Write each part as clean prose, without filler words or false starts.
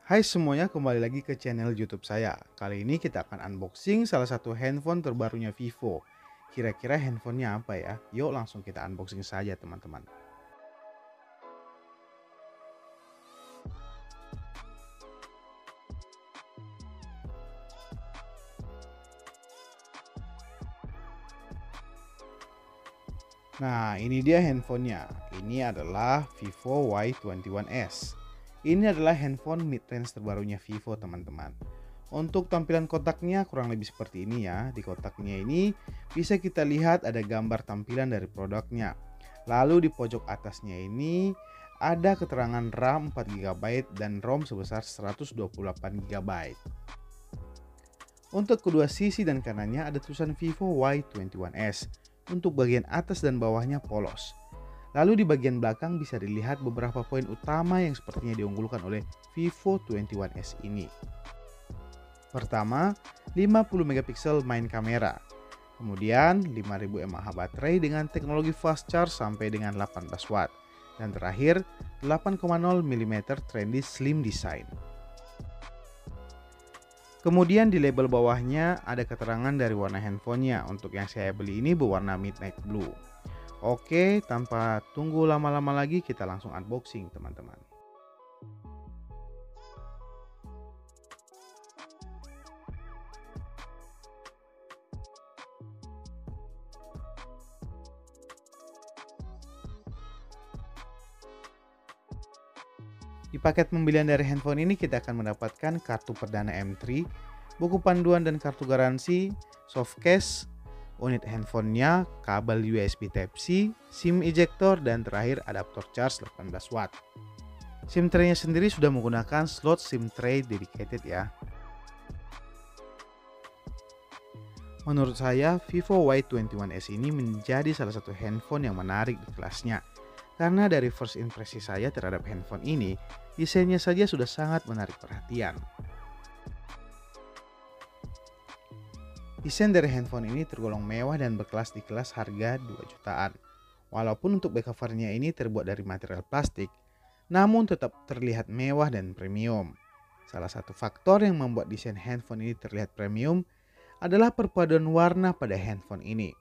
Hai semuanya, kembali lagi ke channel YouTube saya. Kali ini kita akan unboxing salah satu handphone terbarunya Vivo. Kira-kira handphonenya apa ya? Yuk langsung kita unboxing saja teman-teman. Nah, ini dia handphonenya. Ini adalah Vivo Y21s. Ini adalah handphone mid-range terbarunya Vivo teman-teman. Untuk tampilan kotaknya kurang lebih seperti ini ya. Di kotaknya ini bisa kita lihat ada gambar tampilan dari produknya. Lalu di pojok atasnya ini ada keterangan RAM 4 GB dan ROM sebesar 128 GB. Untuk kedua sisi dan kanannya ada tulisan Vivo Y21s. Untuk bagian atas dan bawahnya polos. Lalu di bagian belakang bisa dilihat beberapa poin utama yang sepertinya diunggulkan oleh Vivo 21s ini. Pertama, 50 megapiksel main kamera. Kemudian 5000 mAh baterai dengan teknologi fast charge sampai dengan 18 watt. Dan terakhir 8,0 mm trendy slim design. Kemudian di label bawahnya ada keterangan dari warna handphonenya. Untuk yang saya beli ini berwarna midnight blue. Oke, tanpa tunggu lama-lama lagi kita langsung unboxing teman-teman. Di paket pembelian dari handphone ini kita akan mendapatkan kartu perdana M3, buku panduan dan kartu garansi, soft case, unit handphonenya, kabel USB Type-C, SIM ejector, dan terakhir adaptor charge 18 watt. SIM tray-nya sendiri sudah menggunakan slot SIM tray dedicated ya. Menurut saya, Vivo Y21s ini menjadi salah satu handphone yang menarik di kelasnya. Karena dari first impresi saya terhadap handphone ini, desainnya saja sudah sangat menarik perhatian. Desain dari handphone ini tergolong mewah dan berkelas di kelas harga 2 jutaan. Walaupun untuk back covernya ini terbuat dari material plastik, namun tetap terlihat mewah dan premium. Salah satu faktor yang membuat desain handphone ini terlihat premium adalah perpaduan warna pada handphone ini.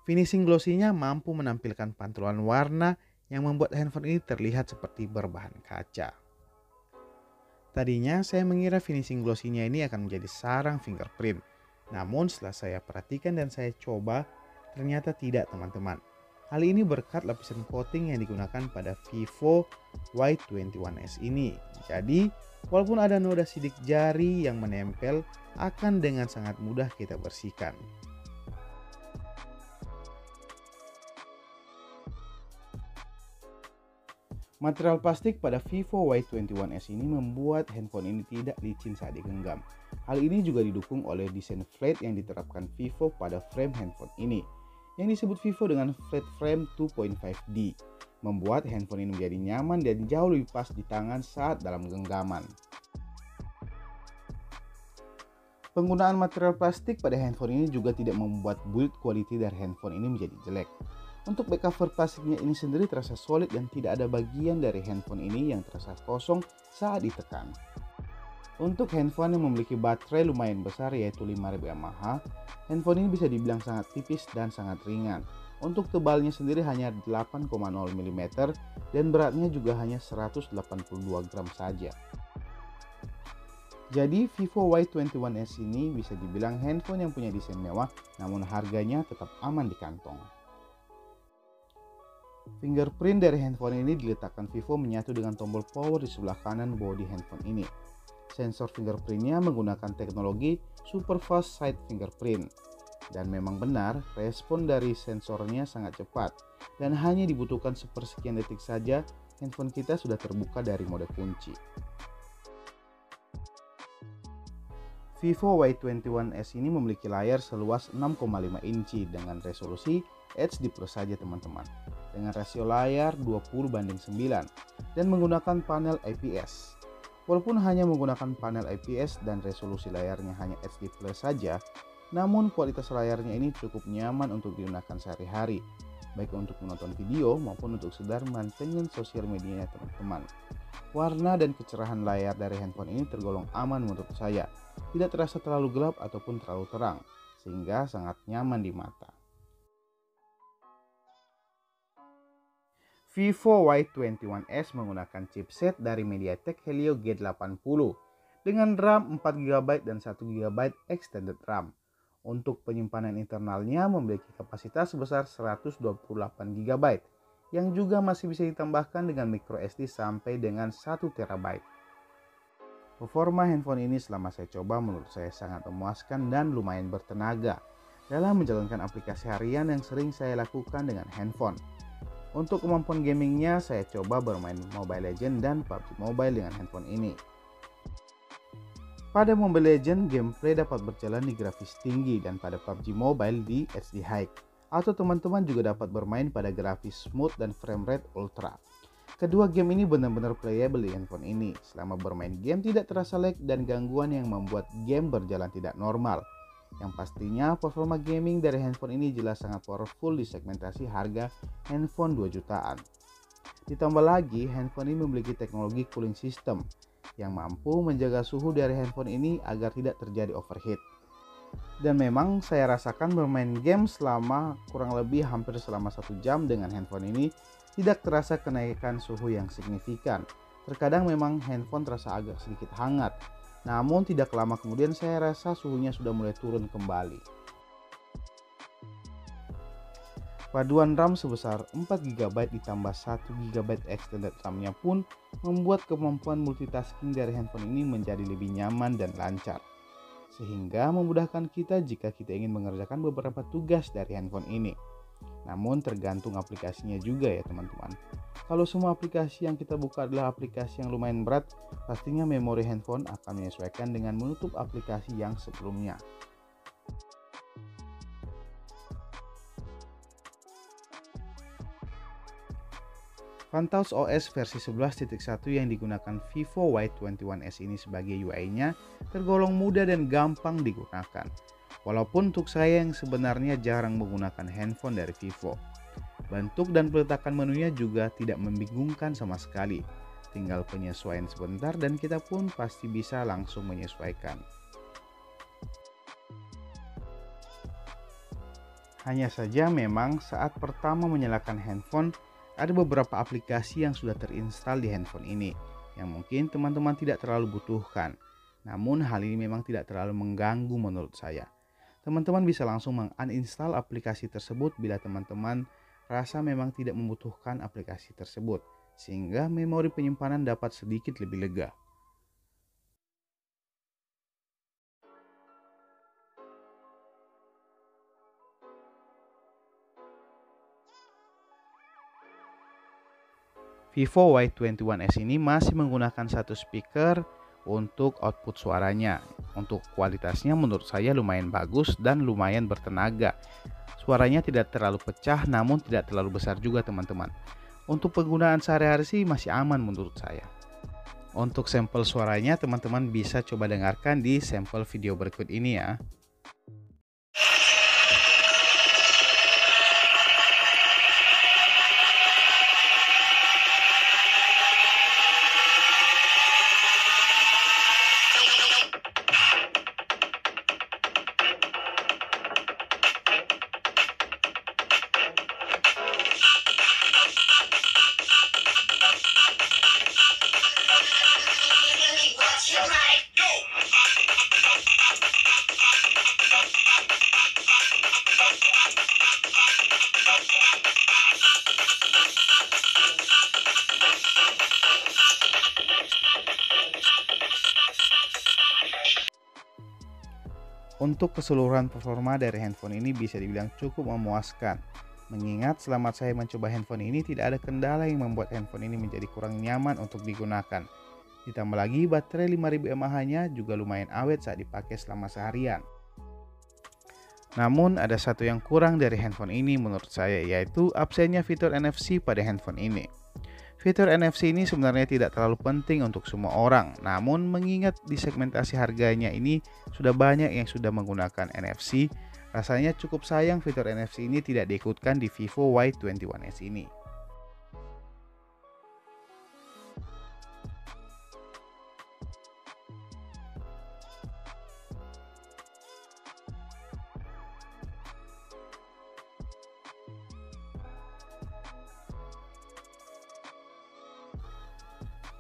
Finishing glossy-nya mampu menampilkan pantulan warna yang membuat handphone ini terlihat seperti berbahan kaca. Tadinya saya mengira finishing glossy-nya ini akan menjadi sarang fingerprint. Namun setelah saya perhatikan dan saya coba, ternyata tidak teman-teman. Hal ini berkat lapisan coating yang digunakan pada Vivo Y21s ini. Jadi, walaupun ada noda sidik jari yang menempel, akan dengan sangat mudah kita bersihkan. Material plastik pada Vivo Y21s ini membuat handphone ini tidak licin saat digenggam. Hal ini juga didukung oleh desain flat yang diterapkan Vivo pada frame handphone ini, yang disebut Vivo dengan flat frame 2.5D, membuat handphone ini menjadi nyaman dan jauh lebih pas di tangan saat dalam genggaman. Penggunaan material plastik pada handphone ini juga tidak membuat build quality dari handphone ini menjadi jelek. Untuk back cover plastiknya ini sendiri terasa solid dan tidak ada bagian dari handphone ini yang terasa kosong saat ditekan. Untuk handphone yang memiliki baterai lumayan besar yaitu 5000 mAh, handphone ini bisa dibilang sangat tipis dan sangat ringan. Untuk tebalnya sendiri hanya 8,0 mm dan beratnya juga hanya 182 gram saja. Jadi Vivo Y21s ini bisa dibilang handphone yang punya desain mewah namun harganya tetap aman di kantong. Fingerprint dari handphone ini diletakkan Vivo menyatu dengan tombol power di sebelah kanan bodi handphone ini. Sensor fingerprintnya menggunakan teknologi Super Fast Side Fingerprint. Dan memang benar, respon dari sensornya sangat cepat. Dan hanya dibutuhkan sepersekian detik saja, handphone kita sudah terbuka dari mode kunci. Vivo Y21s ini memiliki layar seluas 6,5 inci dengan resolusi HD Plus saja teman-teman, dengan rasio layar 20:9 dan menggunakan panel IPS. Walaupun hanya menggunakan panel IPS dan resolusi layarnya hanya HD Plus saja, namun kualitas layarnya ini cukup nyaman untuk digunakan sehari, baik untuk menonton video maupun untuk sekedar mantengin sosial medianya teman-teman. Warna dan kecerahan layar dari handphone ini tergolong aman menurut saya. Tidak terasa terlalu gelap ataupun terlalu terang, sehingga sangat nyaman di mata. Vivo Y21s menggunakan chipset dari MediaTek Helio G80 dengan RAM 4GB dan 1GB extended RAM. Untuk penyimpanan internalnya memiliki kapasitas sebesar 128GB yang juga masih bisa ditambahkan dengan microSD sampai dengan 1TB. Performa handphone ini selama saya coba menurut saya sangat memuaskan dan lumayan bertenaga dalam menjalankan aplikasi harian yang sering saya lakukan dengan handphone. Untuk kemampuan gamingnya, saya coba bermain Mobile Legends dan PUBG Mobile dengan handphone ini. Pada Mobile Legends, gameplay dapat berjalan di grafis tinggi dan pada PUBG Mobile di HD High. Atau teman-teman juga dapat bermain pada grafis smooth dan frame rate ultra. Kedua game ini benar-benar playable di handphone ini. Selama bermain game tidak terasa lag dan gangguan yang membuat game berjalan tidak normal. Yang pastinya performa gaming dari handphone ini jelas sangat powerful di segmentasi harga handphone 2 jutaan. Ditambah lagi, handphone ini memiliki teknologi cooling system yang mampu menjaga suhu dari handphone ini agar tidak terjadi overheat. Dan memang saya rasakan bermain game selama kurang lebih hampir selama 1 jam dengan handphone ini tidak terasa kenaikan suhu yang signifikan. Terkadang memang handphone terasa agak sedikit hangat, namun tidak lama kemudian saya rasa suhunya sudah mulai turun kembali. Paduan RAM sebesar 4GB ditambah 1GB extended RAM-nya pun membuat kemampuan multitasking dari handphone ini menjadi lebih nyaman dan lancar. Sehingga memudahkan kita jika kita ingin mengerjakan beberapa tugas dari handphone ini. Namun tergantung aplikasinya juga ya teman-teman. Kalau semua aplikasi yang kita buka adalah aplikasi yang lumayan berat, pastinya memori handphone akan menyesuaikan dengan menutup aplikasi yang sebelumnya. Funtaus OS versi 11.1 yang digunakan Vivo Y21s ini sebagai UI-nya tergolong mudah dan gampang digunakan. Walaupun untuk saya yang sebenarnya jarang menggunakan handphone dari Vivo. Bentuk dan peletakan menunya juga tidak membingungkan sama sekali. Tinggal penyesuaian sebentar dan kita pun pasti bisa langsung menyesuaikan. Hanya saja memang saat pertama menyalakan handphone, ada beberapa aplikasi yang sudah terinstal di handphone ini yang mungkin teman-teman tidak terlalu butuhkan. Namun hal ini memang tidak terlalu mengganggu menurut saya. Teman-teman bisa langsung menguninstall aplikasi tersebut bila teman-teman rasa memang tidak membutuhkan aplikasi tersebut, sehingga memori penyimpanan dapat sedikit lebih lega. Vivo Y21s ini masih menggunakan satu speaker untuk output suaranya. Untuk kualitasnya menurut saya lumayan bagus dan lumayan bertenaga. Suaranya tidak terlalu pecah namun tidak terlalu besar juga teman-teman. Untuk penggunaan sehari-hari sih masih aman menurut saya. Untuk sampel suaranya teman-teman bisa coba dengarkan di sampel video berikut ini ya. Untuk keseluruhan performa dari handphone ini bisa dibilang cukup memuaskan. Mengingat selama saya mencoba handphone ini tidak ada kendala yang membuat handphone ini menjadi kurang nyaman untuk digunakan. Ditambah lagi baterai 5000 mAh-nya juga lumayan awet saat dipakai selama seharian. Namun ada satu yang kurang dari handphone ini menurut saya, yaitu absennya fitur NFC pada handphone ini. Fitur NFC ini sebenarnya tidak terlalu penting untuk semua orang, namun mengingat di segmentasi harganya ini sudah banyak yang sudah menggunakan NFC, rasanya cukup sayang fitur NFC ini tidak diikutkan di Vivo Y21s ini.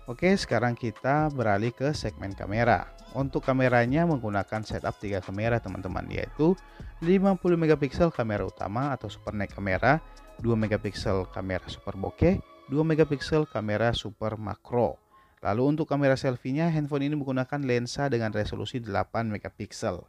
Oke, sekarang kita beralih ke segmen kamera. Untuk kameranya menggunakan setup 3 kamera teman-teman, yaitu 50 megapiksel kamera utama atau super naik kamera, 2 megapiksel kamera super bokeh, 2 megapiksel kamera super makro. Lalu untuk kamera selfie-nya, handphone ini menggunakan lensa dengan resolusi 8 megapiksel.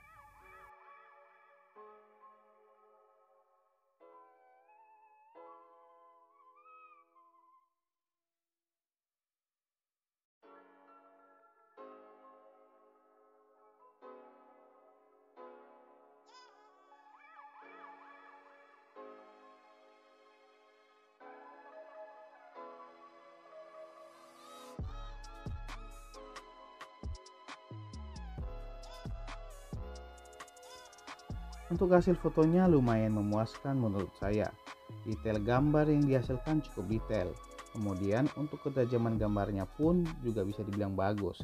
Untuk hasil fotonya lumayan memuaskan menurut saya. Detail gambar yang dihasilkan cukup detail. Kemudian untuk ketajaman gambarnya pun juga bisa dibilang bagus.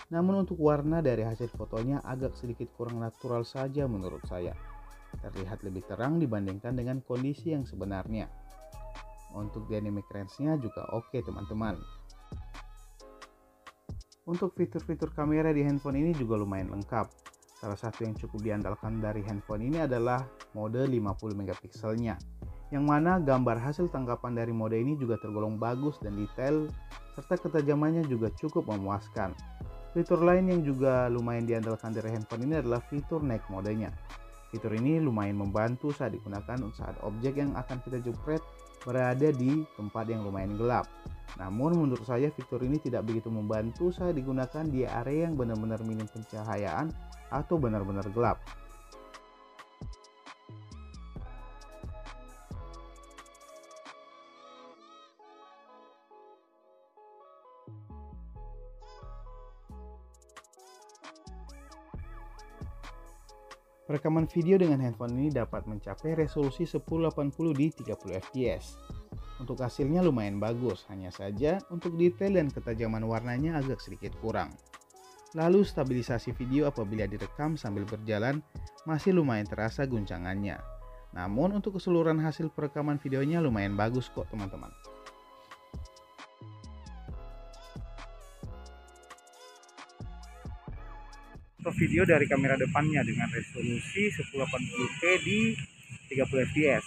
Namun untuk warna dari hasil fotonya agak sedikit kurang natural saja menurut saya. Terlihat lebih terang dibandingkan dengan kondisi yang sebenarnya. Untuk dynamic range-nya juga oke teman-teman. Untuk fitur-fitur kamera di handphone ini juga lumayan lengkap. Salah satu yang cukup diandalkan dari handphone ini adalah mode 50 megapikselnya, yang mana gambar hasil tangkapan dari mode ini juga tergolong bagus dan detail, serta ketajamannya juga cukup memuaskan. Fitur lain yang juga lumayan diandalkan dari handphone ini adalah fitur night modenya. Fitur ini lumayan membantu saat digunakan saat objek yang akan kita jepret berada di tempat yang lumayan gelap. Namun menurut saya fitur ini tidak begitu membantu saat digunakan di area yang benar-benar minim pencahayaan atau benar-benar gelap. Perekaman video dengan handphone ini dapat mencapai resolusi 1080 di 30 fps. Untuk hasilnya lumayan bagus, hanya saja untuk detail dan ketajaman warnanya agak sedikit kurang. Lalu stabilisasi video apabila direkam sambil berjalan masih lumayan terasa guncangannya. Namun untuk keseluruhan hasil perekaman videonya lumayan bagus kok teman-teman. Video dari kamera depannya dengan resolusi 1080p di 30 fps.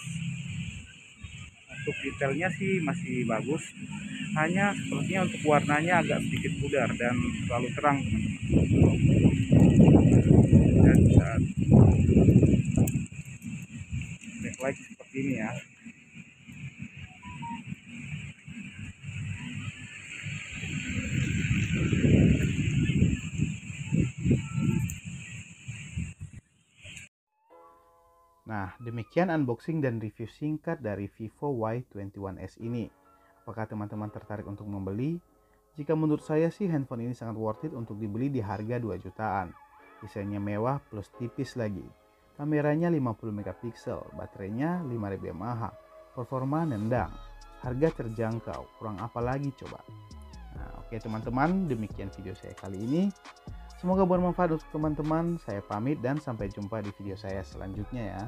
Untuk detailnya sih masih bagus, hanya sepertinya untuk warnanya agak sedikit pudar dan terlalu terang teman-teman. Dan saat backlight seperti ini ya. Nah, demikian unboxing dan review singkat dari Vivo Y21s ini. Apakah teman-teman tertarik untuk membeli? Jika menurut saya sih handphone ini sangat worth it untuk dibeli di harga 2 jutaan. Desainnya mewah plus tipis lagi. Kameranya 50 megapiksel, baterainya 5000 mAh. Performa nendang. Harga terjangkau, kurang apa lagi coba? Nah, oke teman-teman, demikian video saya kali ini. Semoga bermanfaat untuk teman-teman. Saya pamit dan sampai jumpa di video saya selanjutnya ya.